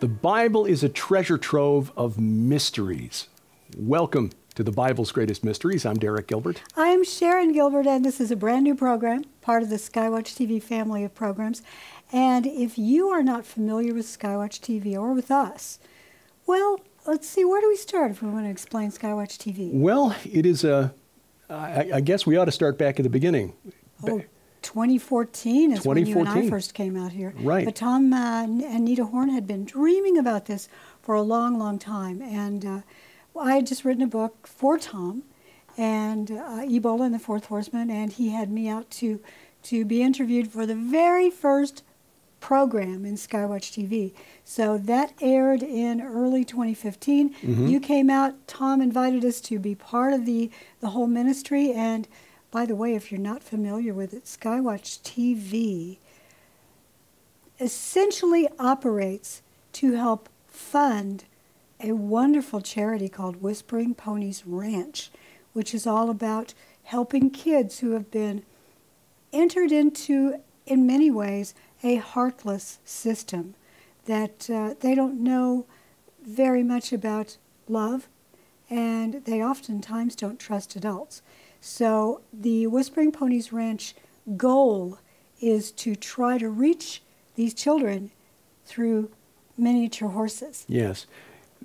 The Bible is a treasure trove of mysteries. Welcome to the Bible's Greatest Mysteries. I'm Derek Gilbert. I'm Sharon Gilbert, and this is a brand new program, part of the SkyWatchTV family of programs. And if you are not familiar with SkyWatchTV or with us, well, let's see, where do we start if we want to explain SkyWatchTV? Well, it is I guess we ought to start back at the beginning. Oh, 2014 is when you and I first came out here. Right. But Tom and Nita Horn had been dreaming about this for a long, long time. And I had just written a book for Tom, and Ebola and the Fourth Horseman, and he had me out to be interviewed for the very first program in SkyWatchTV. So that aired in early 2015. Mm-hmm. You came out. Tom invited us to be part of the whole ministry. And by the way, if you're not familiar with it, SkyWatchTV essentially operates to help fund a wonderful charity called Whispering Ponies Ranch, which is all about helping kids who have been entered into, in many ways, a heartless system, that they don't know very much about love, and they oftentimes don't trust adults. So the Whispering Ponies Ranch goal is to try to reach these children through miniature horses. Yes.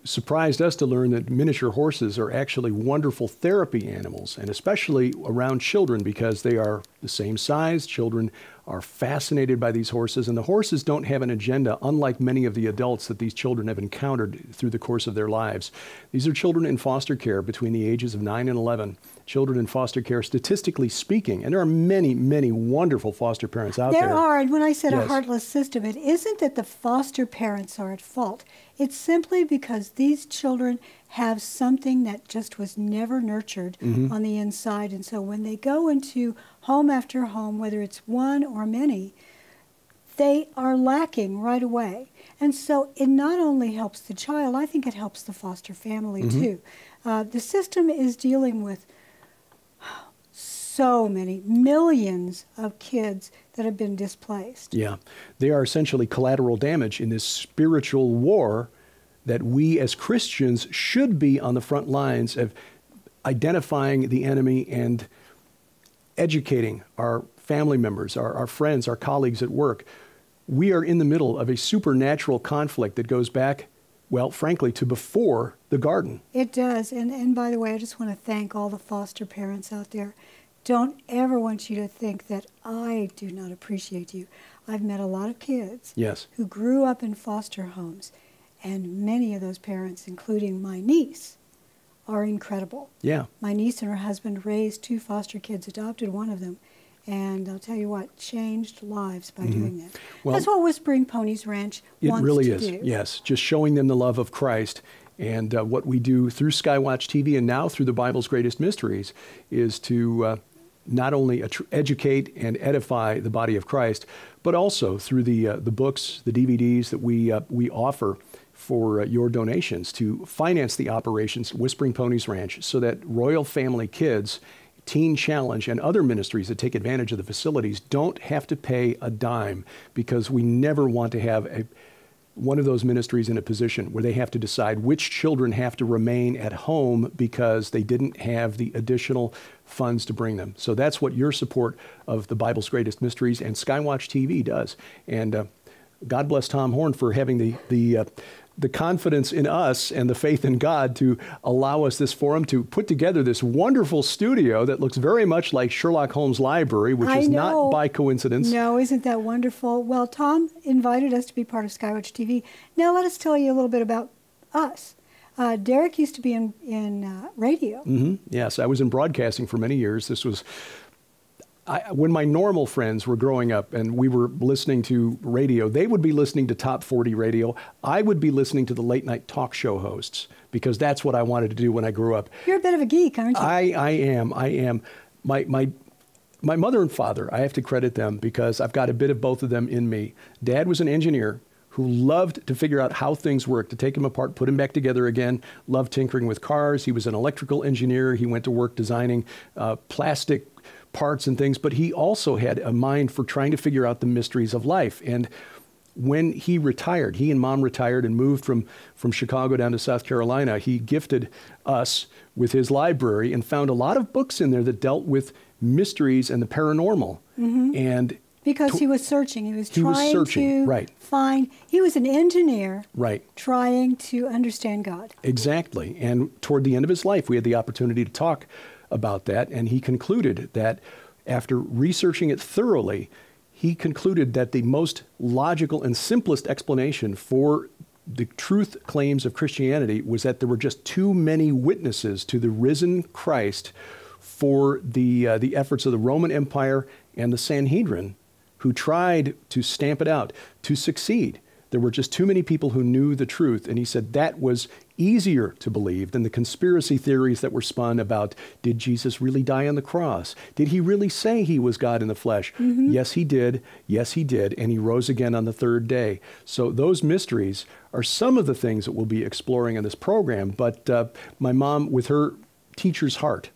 Surprised us to learn that miniature horses are actually wonderful therapy animals, and especially around children because they are the same size. Children are fascinated by these horses, and the horses don't have an agenda, unlike many of the adults that these children have encountered through the course of their lives. These are children in foster care between the ages of 9 and 11. Children in foster care, statistically speaking, and there are many, many wonderful foster parents out there. There are, and when I said a heartless system, it isn't that the foster parents are at fault. It's simply because these children have something that just was never nurtured on the inside. And so when they go into home after home, whether it's one or many, they are lacking right away. And so it not only helps the child, I think it helps the foster family too. The system is dealing with so many millions of kids that have been displaced. Yeah, they are essentially collateral damage in this spiritual war that we as Christians should be on the front lines of identifying the enemy and educating our family members, our friends, our colleagues at work. We are in the middle of a supernatural conflict that goes back, well, frankly, to before the garden. It does. And by the way, I just want to thank all the foster parents out there. Don't ever want you to think that I do not appreciate you. I've met a lot of kids who grew up in foster homes, and many of those parents, including my niece, are incredible. Yeah. My niece and her husband raised 2 foster kids, adopted one of them, and I'll tell you what, changed lives by doing that. Well, that's what Whispering Ponies Ranch wants to do. It really is, yes. Just showing them the love of Christ. And what we do through SkyWatchTV and now through the Bible's Greatest Mysteries is to not only educate and edify the body of Christ, but also through the books, the DVDs that we offer for your donations to finance the operations Whispering Ponies Ranch, so that Royal Family Kids, Teen Challenge, and other ministries that take advantage of the facilities don't have to pay a dime, because we never want to have one of those ministries in a position where they have to decide which children have to remain at home because they didn't have the additional funds to bring them. So that's what your support of the Bible's Greatest Mysteries and SkyWatchTV does. And God bless Tom Horn for having the confidence in us and the faith in God to allow us this forum to put together this wonderful studio that looks very much like Sherlock Holmes' library, which is not by coincidence. No, isn't that wonderful? Well, Tom invited us to be part of SkyWatchTV. Now let us tell you a little bit about us. Derek used to be in radio. Yes, I was in broadcasting for many years. This was when my normal friends were growing up and we were listening to radio. They would be listening to Top 40 radio. I would be listening to the late night talk show hosts, because that's what I wanted to do when I grew up. You're a bit of a geek, aren't you? I am. My mother and father, I have to credit them because I've got a bit of both of them in me. Dad was an engineer who loved to figure out how things work, to take them apart, put them back together again, loved tinkering with cars. He was an electrical engineer. He went to work designing plastic parts and things, but he also had a mind for trying to figure out the mysteries of life. And when he retired, he and Mom retired and moved from Chicago down to South Carolina, he gifted us with his library and found a lot of books in there that dealt with mysteries and the paranormal. And because he was searching. He was trying to right. find, he was an engineer right. trying to understand God. Exactly. And toward the end of his life, we had the opportunity to talk about that. And he concluded that after researching it thoroughly, he concluded that the most logical and simplest explanation for the truth claims of Christianity was that there were just too many witnesses to the risen Christ for the efforts of the Roman Empire and the Sanhedrin, who tried to stamp it out, to succeed. There were just too many people who knew the truth. And he said that was easier to believe than the conspiracy theories that were spun about, did Jesus really die on the cross? Did he really say he was God in the flesh? Yes, he did. Yes, he did. And he rose again on the third day. So those mysteries are some of the things that we'll be exploring in this program. But my mom, with her teacher's heart,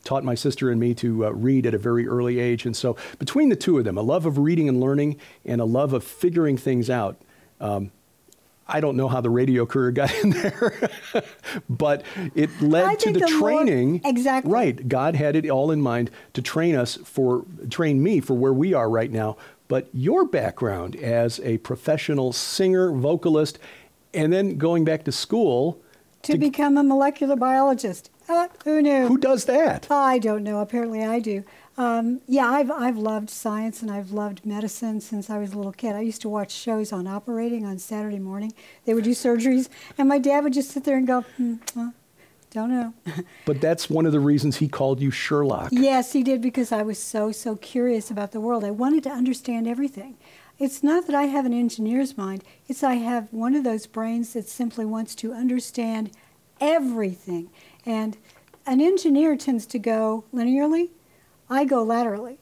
taught my sister and me to read at a very early age. And so between the two of them, a love of reading and learning and a love of figuring things out, I don't know how the radio career got in there, but it led to the training. Exactly. Right. God had it all in mind to train me for where we are right now. But your background as a professional singer, vocalist, and then going back to school to become a molecular biologist. Who knew? Who does that? I don't know. Apparently I do. I've loved science and I've loved medicine since I was a little kid. I used to watch shows on operating on Saturday morning. They would do surgeries, and my dad would just sit there and go, don't know. But that's one of the reasons he called you Sherlock. Yes, he did, because I was so curious about the world. I wanted to understand everything. It's not that I have an engineer's mind. It's I have one of those brains that simply wants to understand everything. And an engineer tends to go linearly. I go laterally.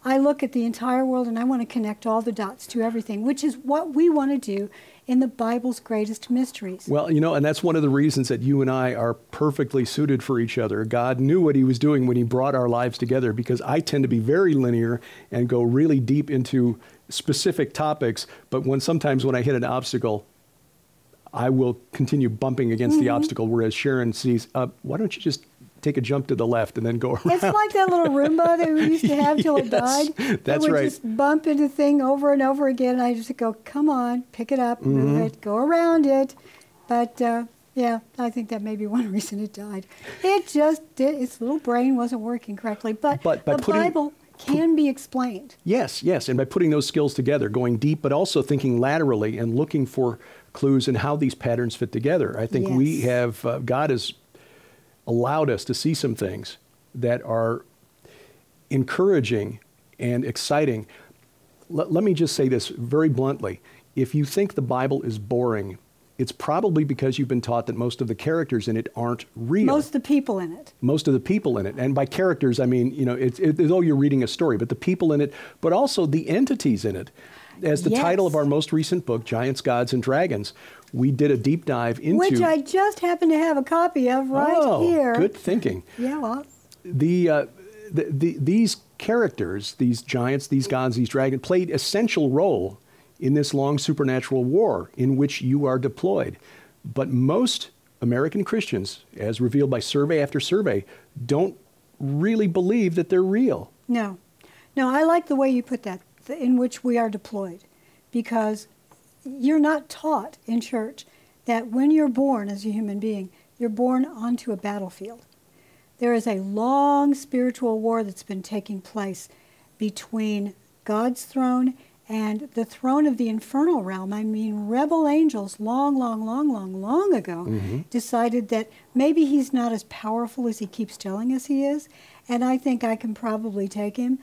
I look at the entire world and I want to connect all the dots to everything, which is what we want to do in the Bible's greatest mysteries. Well, you know, and that's one of the reasons that you and I are perfectly suited for each other. God knew what he was doing when he brought our lives together, because I tend to be very linear and go really deep into specific topics. But sometimes when I hit an obstacle, I will continue bumping against the obstacle, whereas Sharon sees, why don't you just take a jump to the left and then go around? It's like that little Roomba that we used to have till it died. That's it would right. just bump into thing over and over again. And I just go, come on, pick it up, move it, go around it. But yeah, I think that may be one reason it died. It just did. Its little brain wasn't working correctly. But the Bible can be explained. Yes, yes. And by putting those skills together, going deep, but also thinking laterally and looking for clues in how these patterns fit together. I think we have, God has allowed us to see some things that are encouraging and exciting. Let me just say this very bluntly. If you think the Bible is boring, it's probably because you've been taught that most of the characters in it aren't real. Most of the people in it. Most of the people in it. And by characters, I mean, you know, it's though you're reading a story, but the people in it, but also the entities in it. As the title of our most recent book, Giants, Gods, and Dragons, we did a deep dive into... Which I just happen to have a copy of here. Good thinking. Yeah, well... These characters, these giants, these gods, these dragons, played essential role in this long supernatural war in which you are deployed. But most American Christians, as revealed by survey after survey, don't really believe that they're real. No. No, I like the way you put that, in which we are deployed, because you're not taught in church that when you're born as a human being, you're born onto a battlefield. There is a long spiritual war that's been taking place between God's throne and the throne of the infernal realm. I mean, rebel angels long ago decided that maybe he's not as powerful as he keeps telling us he is, and I think I can probably take him.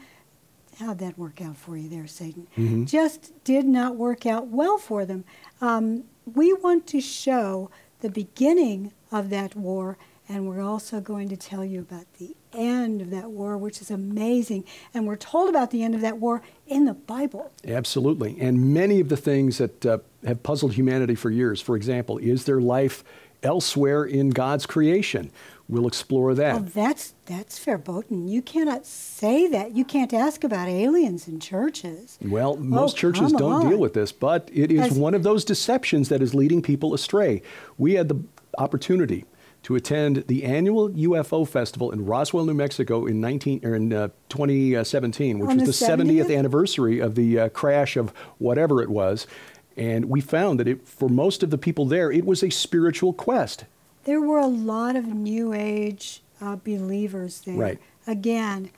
How'd that work out for you there, Satan? Just did not work out well for them. We want to show the beginning of that war, and we're also going to tell you about the end of that war, which is amazing. And we're told about the end of that war in the Bible. Absolutely. And many of the things that have puzzled humanity for years, for example, is there life elsewhere in God's creation. We'll explore that. Well, that's verboten. You cannot say that. You can't ask about aliens in churches. Well, most churches don't deal with this, but it is one of those deceptions that is leading people astray. We had the opportunity to attend the annual UFO festival in Roswell, New Mexico in 2017, which was the 70th anniversary of the crash of whatever it was. And we found that for most of the people there, it was a spiritual quest. There were a lot of New Age believers there. Right. Again,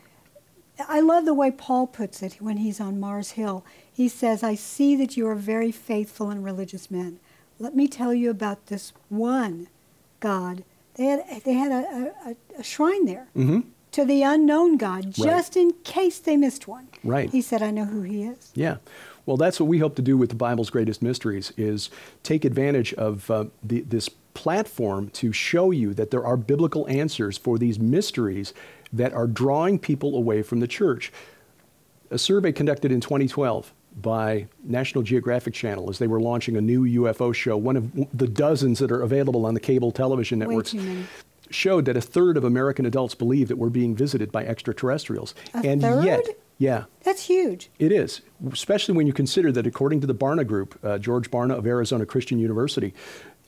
I love the way Paul puts it when he's on Mars Hill. He says, I see that you are very faithful and religious men. Let me tell you about this one God. They had a shrine there to the unknown God, just in case they missed one. Right. He said, I know who he is. Yeah. Well, that's what we hope to do with the Bible's Greatest Mysteries, is take advantage of this platform to show you that there are biblical answers for these mysteries that are drawing people away from the church. A survey conducted in 2012 by National Geographic Channel as they were launching a new UFO show, one of the dozens that are available on the cable television networks, showed that 1/3 of American adults believe that we're being visited by extraterrestrials. And yet, yeah. That's huge. It is, especially when you consider that according to the Barna Group, George Barna of Arizona Christian University,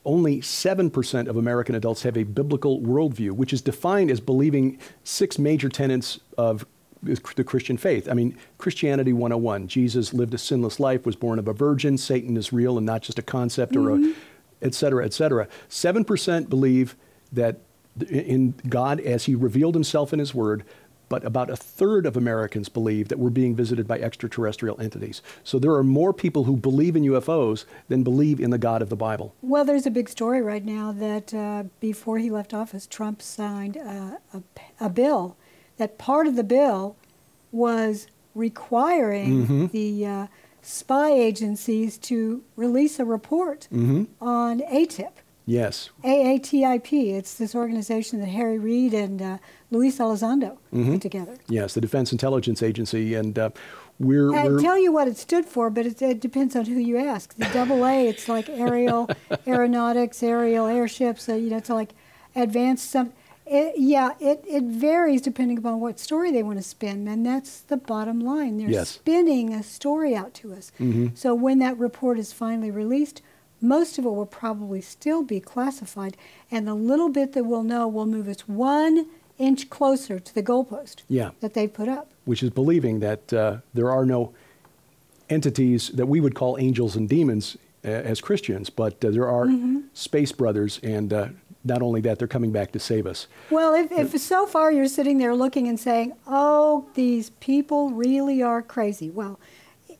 only 7% of American adults have a biblical worldview, which is defined as believing 6 major tenets of the Christian faith. I mean, Christianity 101, Jesus lived a sinless life, was born of a virgin, Satan is real and not just a concept or a, et cetera, et cetera. 7% believe that in God as he revealed himself in his word, but about 1/3 of Americans believe that we're being visited by extraterrestrial entities. So there are more people who believe in UFOs than believe in the God of the Bible. Well, there's a big story right now that before he left office, Trump signed a bill, that part of the bill was requiring the spy agencies to release a report on ATIP. Yes. AATIP. It's this organization that Harry Reid and Luis Elizondo put together. Yes, the Defense Intelligence Agency, and I we're tell you what it stood for, but it depends on who you ask. The AA, it's like aerial aeronautics, aerial airships. You know, it's like advanced it varies depending upon what story they want to spin, and that's the bottom line. They're spinning a story out to us. So when that report is finally released, most of it will probably still be classified, and the little bit that we'll know will move us 1 inch closer to the goalpost that they put up. Which is believing that there are no entities that we would call angels and demons as Christians, but there are space brothers, and not only that, they're coming back to save us. Well, if so far you're sitting there looking and saying, oh, these people really are crazy. Well,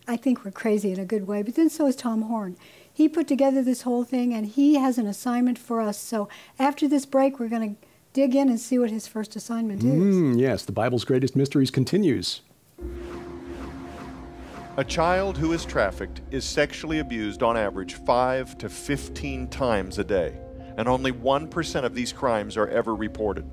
I think we're crazy in a good way, but then so is Tom Horn. He put together this whole thing, and he has an assignment for us. So after this break, we're going to dig in and see what his first assignment is. Yes, the Bible's Greatest Mysteries continues. A child who is trafficked is sexually abused on average 5 to 15 times a day, and only 1% of these crimes are ever reported.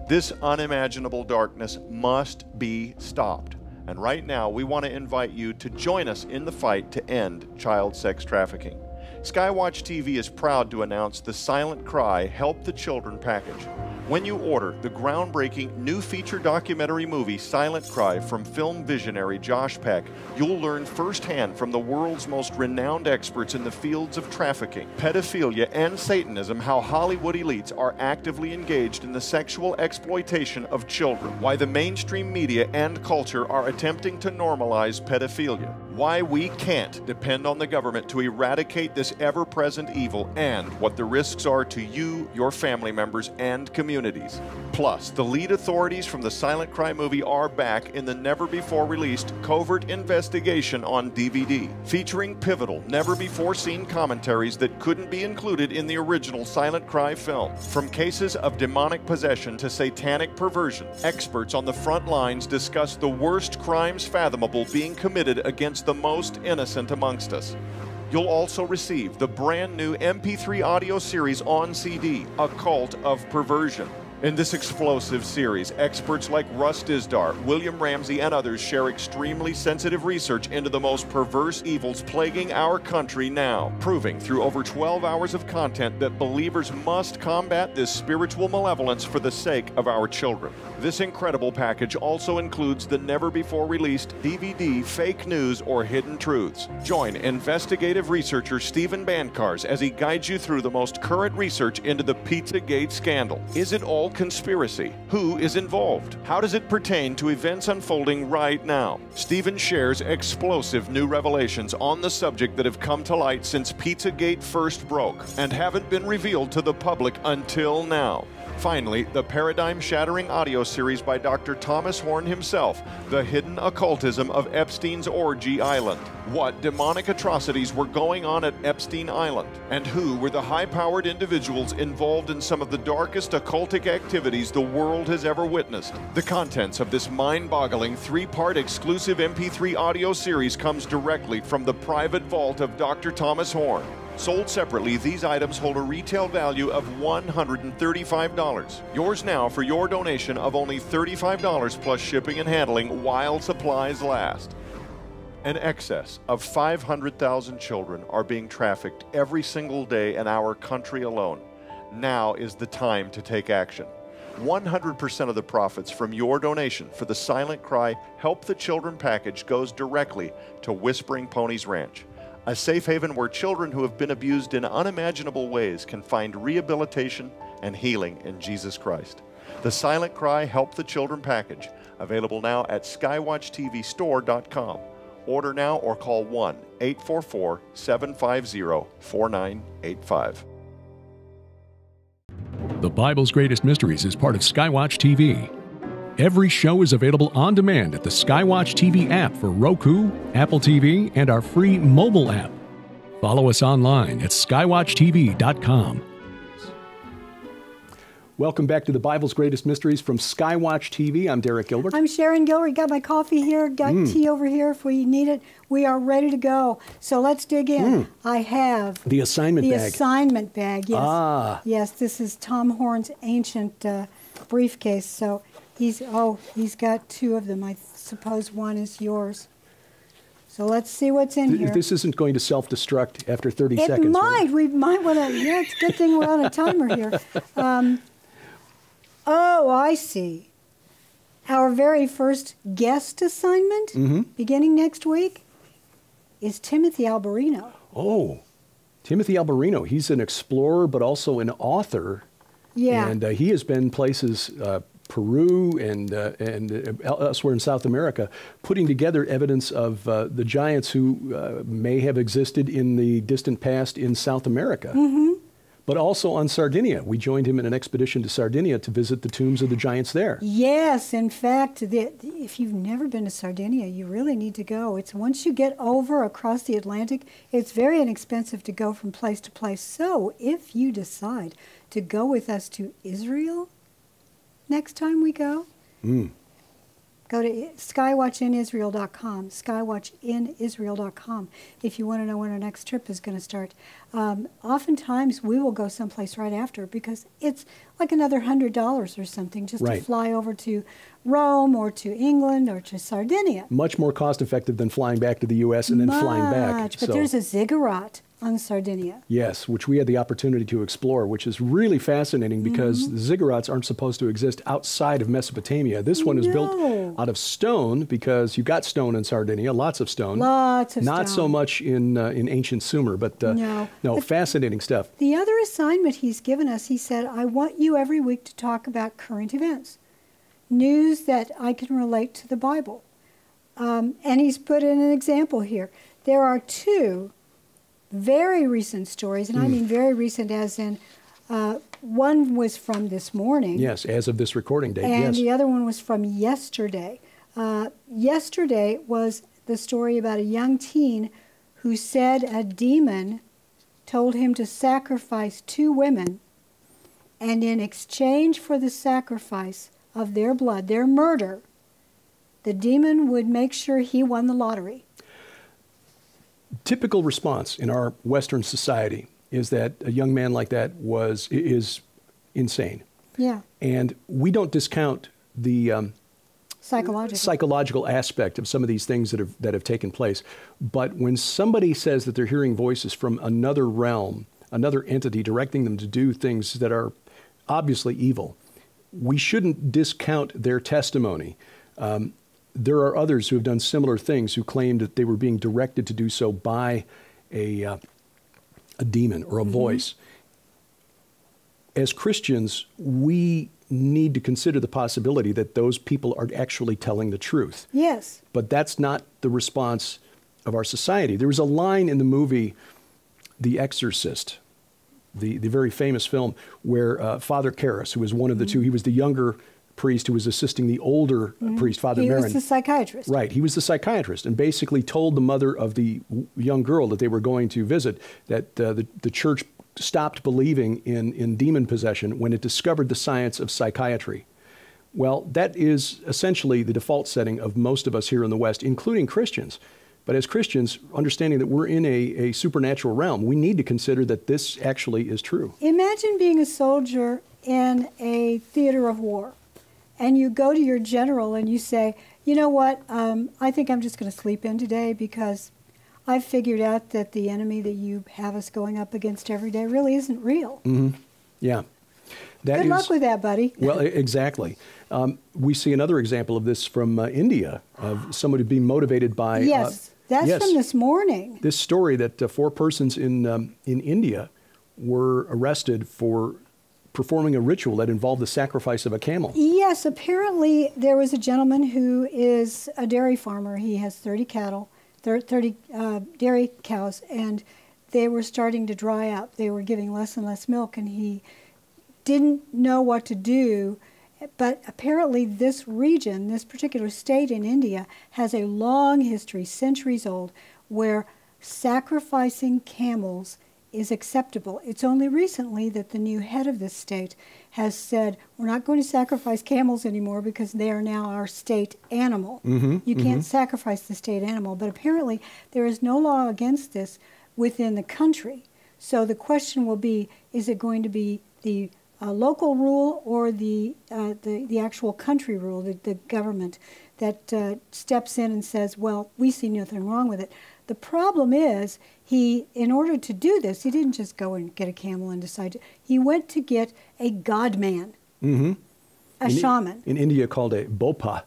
This unimaginable darkness must be stopped. And right now, we want to invite you to join us in the fight to end child sex trafficking. SkyWatchTV is proud to announce the Silent Cry Help the Children package. When you order the groundbreaking new feature documentary movie Silent Cry from film visionary Josh Peck, you'll learn firsthand from the world's most renowned experts in the fields of trafficking, pedophilia, and Satanism how Hollywood elites are actively engaged in the sexual exploitation of children, why the mainstream media and culture are attempting to normalize pedophilia, why we can't depend on the government to eradicate this ever-present evil, and what the risks are to you, your family members, and communities. Plus, the lead authorities from the Silent Cry movie are back in the never-before-released Covert Investigation on DVD, featuring pivotal, never-before-seen commentaries that couldn't be included in the original Silent Cry film. From cases of demonic possession to satanic perversion, experts on the front lines discuss the worst crimes fathomable being committed against the most innocent amongst us. You'll also receive the brand new MP3 audio series on CD, A Cult of Perversion. In this explosive series, experts like Russ Dizdar, William Ramsey, and others share extremely sensitive research into the most perverse evils plaguing our country now, proving through over 12 hours of content that believers must combat this spiritual malevolence for the sake of our children. This incredible package also includes the never-before-released DVD Fake News or Hidden Truths. Join investigative researcher Stephen Bancars as he guides you through the most current research into the Pizzagate scandal. Is it all conspiracy? Who is involved? How does it pertain to events unfolding right now? Stephen shares explosive new revelations on the subject that have come to light since Pizzagate first broke and haven't been revealed to the public until now. Finally, the paradigm-shattering audio series by Dr. Thomas Horn himself, The Hidden Occultism of Epstein's Orgy Island. What demonic atrocities were going on at Epstein Island? And who were the high-powered individuals involved in some of the darkest occultic activities the world has ever witnessed? The contents of this mind-boggling 3-part exclusive MP3 audio series comes directly from the private vault of Dr. Thomas Horn. Sold separately, these items hold a retail value of $135. Yours now for your donation of only $35 plus shipping and handling while supplies last. An excess of 500,000 children are being trafficked every single day in our country alone. Now is the time to take action. 100% of the profits from your donation for the Silent Cry Help the Children package goes directly to Whispering Ponies Ranch, a safe haven where children who have been abused in unimaginable ways can find rehabilitation and healing in Jesus Christ. The Silent Cry Help the Children package, available now at SkyWatchTVstore.com. Order now or call 1-844-750-4985. The Bible's Greatest Mysteries is part of SkyWatch TV. Every show is available on demand at the SkyWatch TV app for Roku, Apple TV, and our free mobile app. Follow us online at skywatchtv.com. Welcome back to the Bible's Greatest Mysteries from SkyWatch TV. I'm Derek Gilbert. I'm Sharon Gilbert. Got my coffee here, got tea over here if we need it. We are ready to go. So let's dig in. I have The assignment bag. The assignment bag, yes. Ah. Yes, this is Tom Horn's ancient briefcase. So he's got 2 of them. I suppose one is yours. So let's see what's in here. This isn't going to self-destruct after 30 seconds. It might. Right? We might want to. Yeah, it's a good thing we're on a timer here. Oh, I see. Our very first guest assignment, beginning next week, is Timothy Alberino. Oh, Timothy Alberino. He's an explorer, but also an author. Yeah. And he has been places, Peru and elsewhere in South America, putting together evidence of the giants who may have existed in the distant past in South America. But also on Sardinia. We joined him in an expedition to Sardinia to visit the tombs of the giants there. Yes, in fact, if you've never been to Sardinia, you really need to go. It's once you get over across the Atlantic, it's very inexpensive to go from place to place. So if you decide to go with us to Israel next time we go, go to skywatchinisrael.com, skywatchinisrael.com, if you want to know when our next trip is going to start. Oftentimes, we will go someplace right after because it's like another $100 or something just to fly over to Rome or to England or to Sardinia. Much more cost-effective than flying back to the U.S. and then flying back. But there's a ziggurat on Sardinia. Yes, which we had the opportunity to explore, which is really fascinating because the ziggurats aren't supposed to exist outside of Mesopotamia. This one is built out of stone because you got stone in Sardinia, lots of stone. Lots of stone. Not so much in ancient Sumer, but no, fascinating stuff. The other assignment he's given us, he said, I want you every week to talk about current events, news that I can relate to the Bible. And he's put in an example here. There are 2 very recent stories, and I mean very recent as in one was from this morning. Yes, as of this recording date, and the other one was from yesterday. Yesterday was the story about a young teen who said a demon told him to sacrifice 2 women, and in exchange for the sacrifice of their blood, their murder, the demon would make sure he won the lottery. Typical response in our Western society is that a young man like that is insane. Yeah. And we don't discount the psychological aspect of some of these things that have taken place. But when somebody says that they're hearing voices from another realm, another entity directing them to do things that are obviously evil, we shouldn't discount their testimony. There are others who have done similar things who claimed that they were being directed to do so by a demon or a voice. As Christians, we need to consider the possibility that those people are actually telling the truth. Yes. But that's not the response of our society. There was a line in the movie The Exorcist, the very famous film, where Father Karras, who was one of the two, he was the younger priest who was assisting the older priest, Father Marin. He was the psychiatrist. Right, he was the psychiatrist, and basically told the mother of the young girl that they were going to visit that the church stopped believing in demon possession when it discovered the science of psychiatry. Well, that is essentially the default setting of most of us here in the West, including Christians. But as Christians, understanding that we're in a supernatural realm, we need to consider that this actually is true. Imagine being a soldier in a theater of war, and you go to your general and you say, you know what, I think I'm just going to sleep in today because I've figured out that the enemy that you have us going up against every day really isn't real. Yeah. Good luck with that, buddy. Well, exactly. We see another example of this from India, of somebody being motivated by... Yes, that's from this morning. This story that 4 persons in India were arrested for performing a ritual that involved the sacrifice of a camel. Yes, apparently there was a gentleman who is a dairy farmer. He has 30 cattle. 30 dairy cows, and they were starting to dry up. They were giving less and less milk, and he didn't know what to do. But apparently this region, this particular state in India, has a long history, centuries old, where sacrificing camels is acceptable. It's only recently that the new head of this state has said, we're not going to sacrifice camels anymore because they are now our state animal. You can't sacrifice the state animal. But apparently there is no law against this within the country. So the question will be, is it going to be the local rule or the actual country rule, the government that steps in and says, well, we see nothing wrong with it. The problem is, in order to do this, he didn't just go and get a camel and decide to, he went to get a god man, a shaman. In India called a bopa.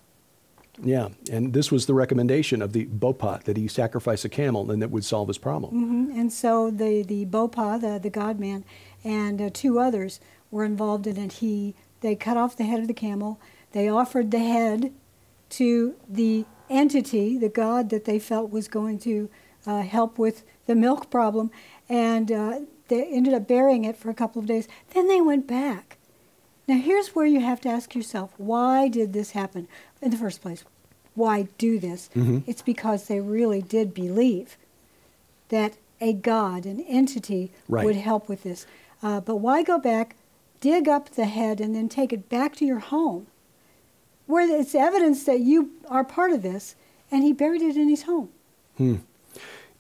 Yeah, and this was the recommendation of the bopa, that he sacrifice a camel and that would solve his problem. And so the bopa, the god man, and 2 others were involved in it. They cut off the head of the camel. They offered the head to the entity, the god that they felt was going to help with the milk problem, and they ended up burying it for a couple of days. Then they went back. Now here's where you have to ask yourself, why did this happen in the first place? Why do this? It's because they really did believe that a god, an entity, would help with this. But why go back, dig up the head, and then take it back to your home, where it's evidence that you are part of this, and he buried it in his home?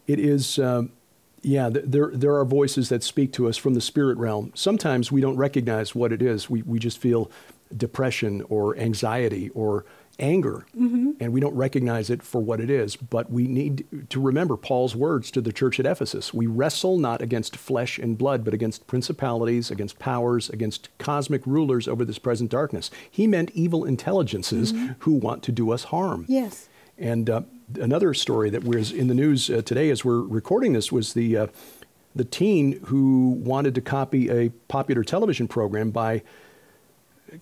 It is, there are voices that speak to us from the spirit realm. Sometimes we don't recognize what it is. We just feel depression or anxiety or anger, and we don't recognize it for what it is. But we need to remember Paul's words to the church at Ephesus. We wrestle not against flesh and blood, but against principalities, against powers, against cosmic rulers over this present darkness. He meant evil intelligences who want to do us harm. Yes. And another story that was in the news today as we're recording this was the teen who wanted to copy a popular television program by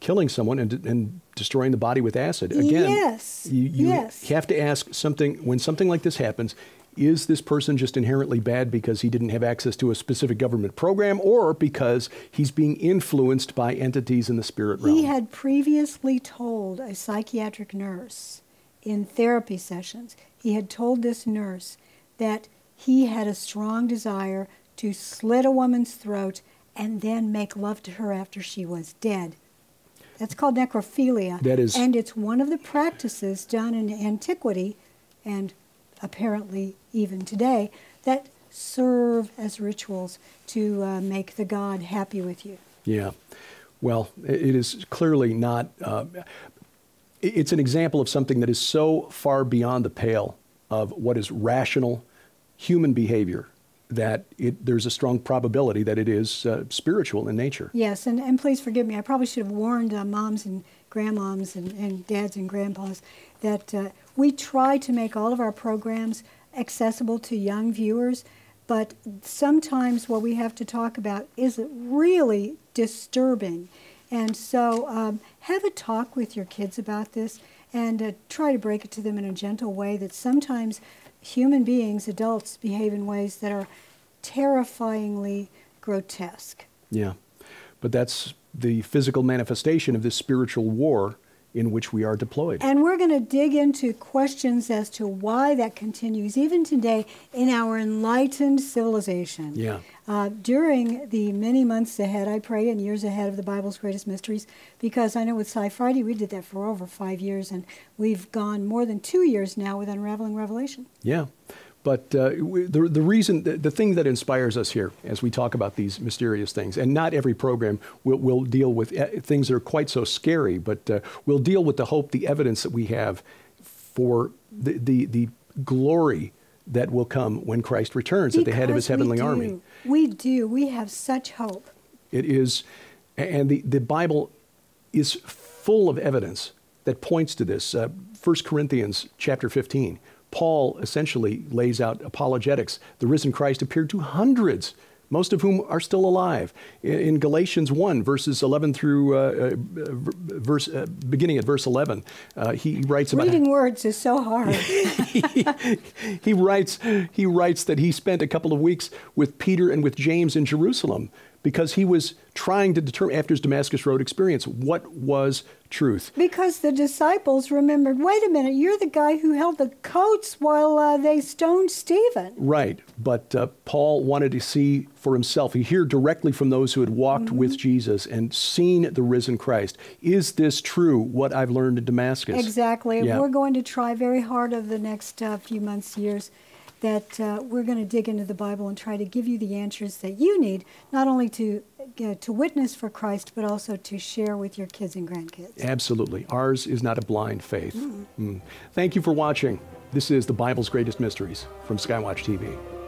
killing someone and destroying the body with acid. Again, you have to ask something, when something like this happens, is this person just inherently bad because he didn't have access to a specific government program, or because he's being influenced by entities in the spirit realm? He had previously told a psychiatric nurse in therapy sessions, he had told this nurse that he had a strong desire to slit a woman's throat and then make love to her after she was dead. That's called necrophilia. That is, and it's one of the practices done in antiquity, and apparently even today, that serve as rituals to make the god happy with you. Yeah. Well, it is clearly not, it's an example of something that is so far beyond the pale of what is rational human behavior that there's a strong probability that it is spiritual in nature. Yes, and please forgive me, I probably should have warned moms and grandmoms and dads and grandpas that we try to make all of our programs accessible to young viewers, but sometimes what we have to talk about is really disturbing. And so have a talk with your kids about this and try to break it to them in a gentle way that sometimes human beings, adults, behave in ways that are terrifyingly grotesque. Yeah, but that's the physical manifestation of this spiritual war in which we are deployed. And we're going to dig into questions as to why that continues even today in our enlightened civilization. Yeah. During the many months ahead, I pray, and years ahead of the Bible's greatest mysteries, because I know with Sci Friday we did that for over 5 years, and we've gone more than 2 years now with Unraveling Revelation. Yeah. But the reason, the thing that inspires us here as we talk about these mysterious things, and not every program will deal with things that are quite so scary, but we'll deal with the hope, the evidence that we have for the glory that will come when Christ returns at the head of his heavenly army. We do. We have such hope. It is, and the Bible is full of evidence that points to this. 1 Corinthians chapter 15. Paul essentially lays out apologetics. The risen Christ appeared to hundreds, most of whom are still alive. In Galatians 1, verses 11 through beginning at verse 11, he writes about reading words is so hard. he writes that he spent a couple of weeks with Peter and with James in Jerusalem because he was trying to determine, after his Damascus Road experience, what was truth. Because the disciples remembered, wait a minute, you're the guy who held the coats while they stoned Stephen. Right, but Paul wanted to see for himself. He heard directly from those who had walked with Jesus and seen the risen Christ. Is this true, what I've learned in Damascus? Exactly. Yeah. We're going to try very hard over the next few months, years, that we're going to dig into the Bible and try to give you the answers that you need, not only to witness for Christ, but also to share with your kids and grandkids. Absolutely. Ours is not a blind faith. Thank you for watching. This is the Bible's Greatest Mysteries from SkyWatch TV.